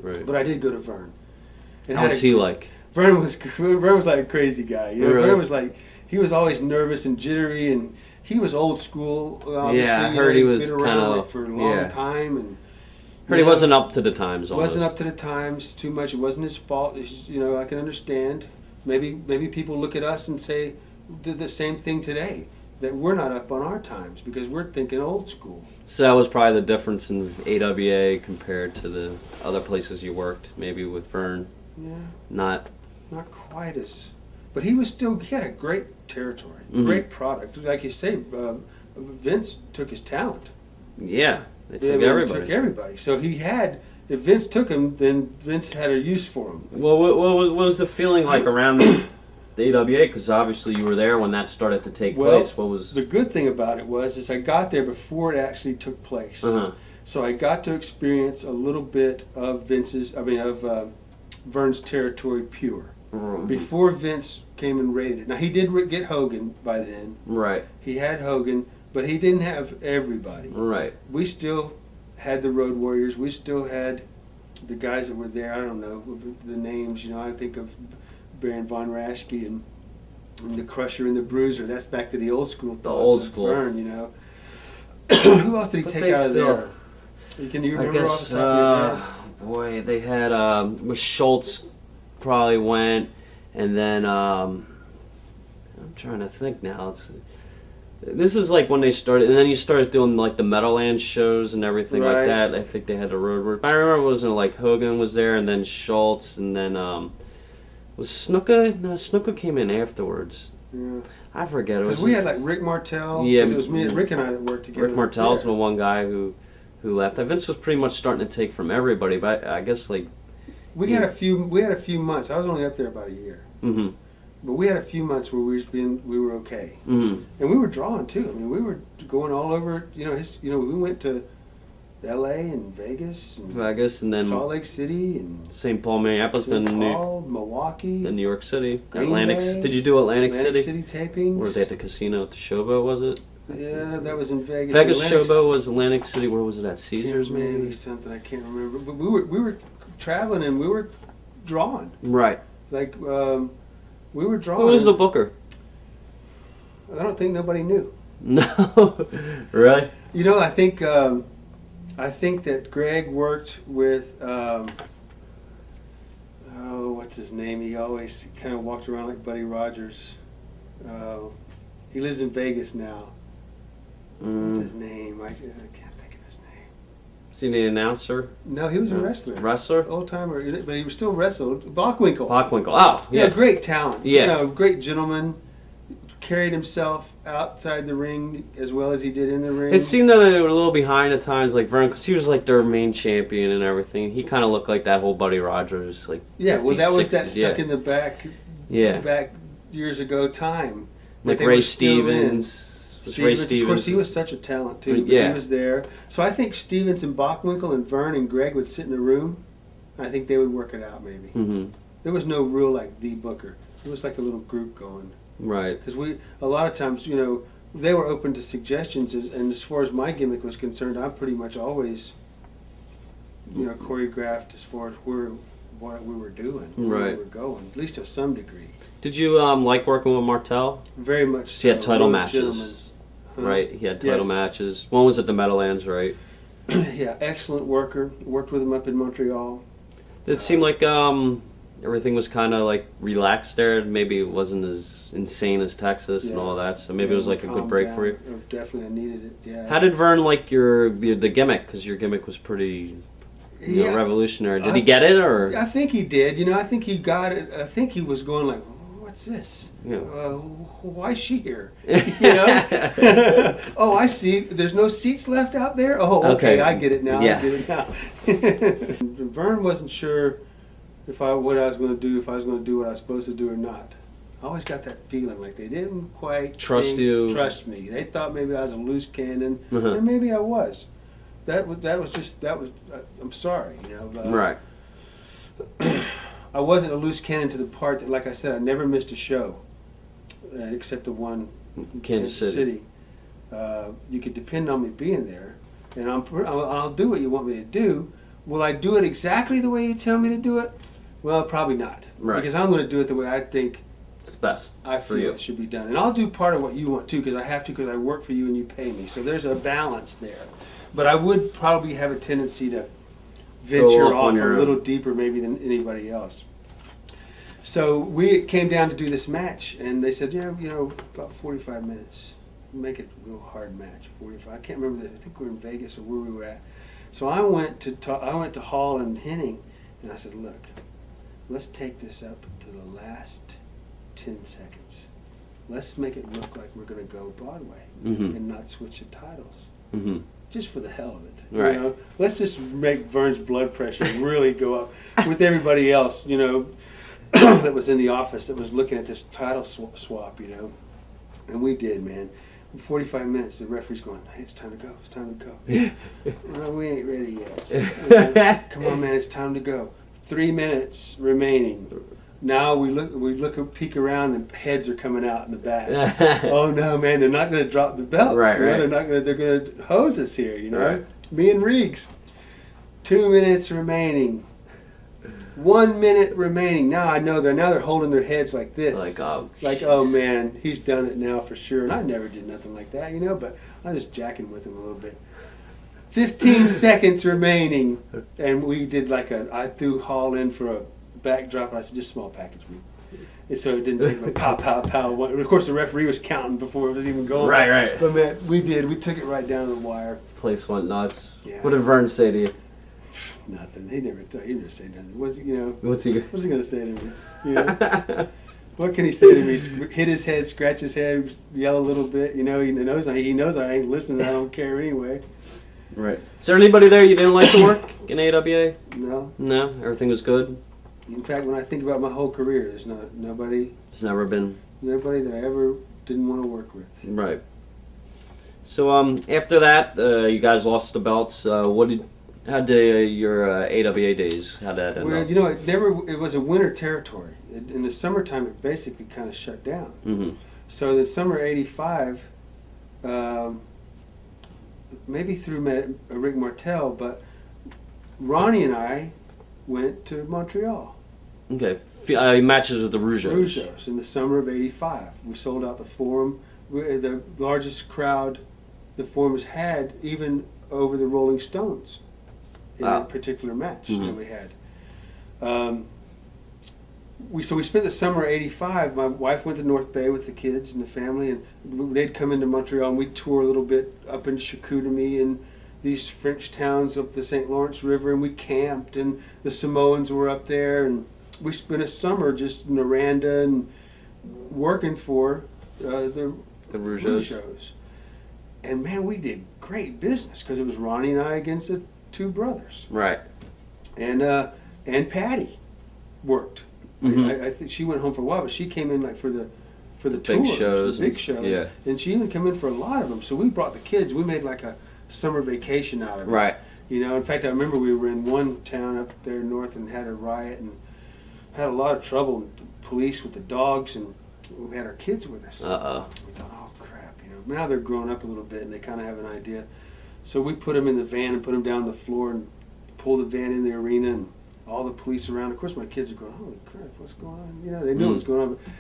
Right. But I did go to Vern. And How was he like? Vern was like a crazy guy. You know, Really? Vern was like, he was always nervous and jittery, and he was old school. Obviously, Yeah, I heard he was been around kinda, like, for a long time, and Heard he wasn't up to the times. Wasn't up to the times too much. It wasn't his fault. You know, I can understand. Maybe people look at us and say did the same thing today, that we're not up on our times because we're thinking old school. So that was probably the difference in AWA compared to the other places you worked, maybe with Vern. Yeah. Not quite as, but he had a great territory, great product. Like you say, Vince took his talent. Yeah, they took everybody. Took everybody. So he had. If Vince took him, then Vince had a use for him. Well, what was the feeling like around the AWA? Because obviously you were there when that started to take place. What was the good thing about it is I got there before it actually took place. So I got to experience a little bit of Vern's territory pure. Before Vince came and raided it. Now he did get Hogan by then. Right. He had Hogan, but he didn't have everybody. Right. We still had the Road Warriors. We still had the guys that were there. I don't know the names. You know, I think of Baron von Raschke and the Crusher and the Bruiser. That's back to the old school thoughts. The old of school. Vern, you know. Who else did he take out of there? Can you remember off the top of your head? Boy, they had Schultz probably went, and then I'm trying to think now. This is like when they started, and then you started doing like the Meadowlands shows and everything like that. I think they had the road work. I remember it wasn't like Hogan was there, and then Schultz, and then was Snuka? No, Snuka came in afterwards. Yeah. I forget. Because we had like Rick Martel. Yeah, it was me and Rick and I that worked together. Rick Martel's the one guy who left. Vince was pretty much starting to take from everybody, but I guess like we had a few months. I was only up there about a year. But we had a few months where we were okay, and we were drawing too. I mean, we were going all over. You know, we went to L.A. and Vegas, and then Salt Lake City, and St. Paul, Minneapolis, St. Paul, Milwaukee, then New York City, Green Atlantic. Bay, Did you do Atlantic City tapings? Or were they at the casino at the Showboat? Was it? Yeah, that was in Vegas. Vegas Showboat was Atlantic City. Where was it at? Caesars, maybe something I can't remember. But we were traveling and we were drawing. Right. Like. We were drawing. Who was the booker? I don't think nobody knew. No, really? You know, I think that Greg worked with what's his name? He always kind of walked around like Buddy Rogers. He lives in Vegas now. What's his name? I can't think of his name. Is he the announcer? No, he was a wrestler. Wrestler? Old timer, but he was still wrestled. Bockwinkel. Oh, yeah. Great talent. Yeah. You know, great gentleman. Carried himself outside the ring as well as he did in the ring. It seemed that they were a little behind at times, like Vern, because he was like their main champion and everything. He kind of looked like that whole Buddy Rogers, like. Yeah, well, that was 60s, that stuck in the back. Yeah. Back years ago time. Like Ray Stevens. Of course, he was such a talent too. But he was there. So I think Stevens and Bockwinkel and Vern and Greg would sit in a room. I think they would work it out maybe. There was no real like the booker. It was like a little group going. Right. Because a lot of times, you know, they were open to suggestions, and as far as my gimmick was concerned, I pretty much always, you know, choreographed as far as what we were doing, where we were going, at least to some degree. Did you like working with Martel? Very much so. He had title matches. Gentleman. Right, he had title matches. One was at the Meadowlands, right? Yeah, excellent worker. Worked with him up in Montreal. Did it seem like everything was kind of like relaxed there? Maybe it wasn't as insane as Texas and all that, so maybe it was like a good break for you? Definitely, I needed it, yeah. How did Vern like the gimmick? Because your gimmick was pretty revolutionary. Did he get it, or? I think he did. You know, I think he got it. I think he was going like, what's this? Yeah. Why is she here? You know? Oh, I see. There's no seats left out there? Oh, okay. I get it now. Yeah. I get it now. Vern wasn't sure what I was going to do, if I was going to do what I was supposed to do or not. I always got that feeling like they didn't quite trust me. They thought maybe I was a loose cannon, and maybe I was. That was. I'm sorry, you know. Right. I wasn't a loose cannon to the part that, like I said, I never missed a show, except the one in Kansas City. You could depend on me being there, and I'll do what you want me to do. Will I do it exactly the way you tell me to do it? Well, probably not. Right. Because I'm going to do it the way I think it's best. I feel it should be done. And I'll do part of what you want too, because I have to, because I work for you and you pay me. So there's a balance there. But I would probably have a tendency to venture off a little deeper maybe than anybody else. So we came down to do this match, and they said, yeah, you know, about 45 minutes. Make it a real hard match. 45. I can't remember. I think we were in Vegas or where we were at. So I went to Hall and Henning, and I said, look, let's take this up to the last 10 seconds. Let's make it look like we're going to go Broadway and not switch the titles. Just for the hell of it. Right. You know? Let's just make Vern's blood pressure really go up with everybody else, you know, that was in the office that was looking at this title swap, you know. And we did, man. In 45 minutes, the referee's going, hey, it's time to go. It's time to go. Well, we ain't ready yet. Come on, man, it's time to go. 3 minutes remaining. Now we look, peek around, and heads are coming out in the back. Oh no, man, they're not going to drop the belts. Right, you know? right. They're going to hose us here, you know. Right. Me and Reeks. 2 minutes remaining. 1 minute remaining. Now I know they're holding their heads like this. Like, oh man, he's done it now for sure. And I never did nothing like that, you know, but I'm just jacking with him a little bit. 15 seconds remaining. And we did I threw Hall in for a backdrop, and I said, just small package me. And so it didn't take like pow, pow, pow. Of course, the referee was counting before it was even going. Right, right. But man, we took it right down to the wire. Place went nuts. Yeah. What did Vern say to you? Nothing. He never said nothing. What's he going to say to me? You know? What can he say to me? Hit his head, scratch his head, yell a little bit. You know, he knows I ain't listening. I don't care anyway. Right. Is there anybody there you didn't like to work in AWA? No. No? Everything was good? In fact, when I think about my whole career, there's nobody. There's never been. Nobody that I ever didn't want to work with. Right. So after that, you guys lost the belts. How did your AWA days? How did that end up? You know, it was a winter territory. In the summertime, it basically kind of shut down. So the summer '85, maybe through Rick Martel, but Ronnie and I went to Montreal. Okay. Matches with the Rougeos. Rougeos in the summer of '85. We sold out the Forum. The largest crowd the Forum has had, even over the Rolling Stones, in that particular match that we had. So we spent the summer of '85. My wife went to North Bay with the kids and the family, and they'd come into Montreal, and we'd tour a little bit up in Chicoutimi and these French towns up the St. Lawrence River, and we camped, and the Samoans were up there, and we spent a summer just in Noranda and working for the Rougeos. And man, we did great business because it was Ronnie and I against the two brothers. Right. And Patty worked. I think she went home for a while, but she came in like for the big shows, the big shows, yeah. And she even came in for a lot of them. So we brought the kids. We made like a summer vacation out of it. Right. You know, in fact, I remember we were in one town up there north and had a riot and had a lot of trouble with the police with the dogs, and we had our kids with us. Uh-oh. We thought, oh crap, you know. Now they're growing up a little bit and they kind of have an idea. So we put them in the van and put them down the floor and pulled the van in the arena, and all the police around. Of course, my kids are going, holy crap, what's going on? You know, they know what's going on. But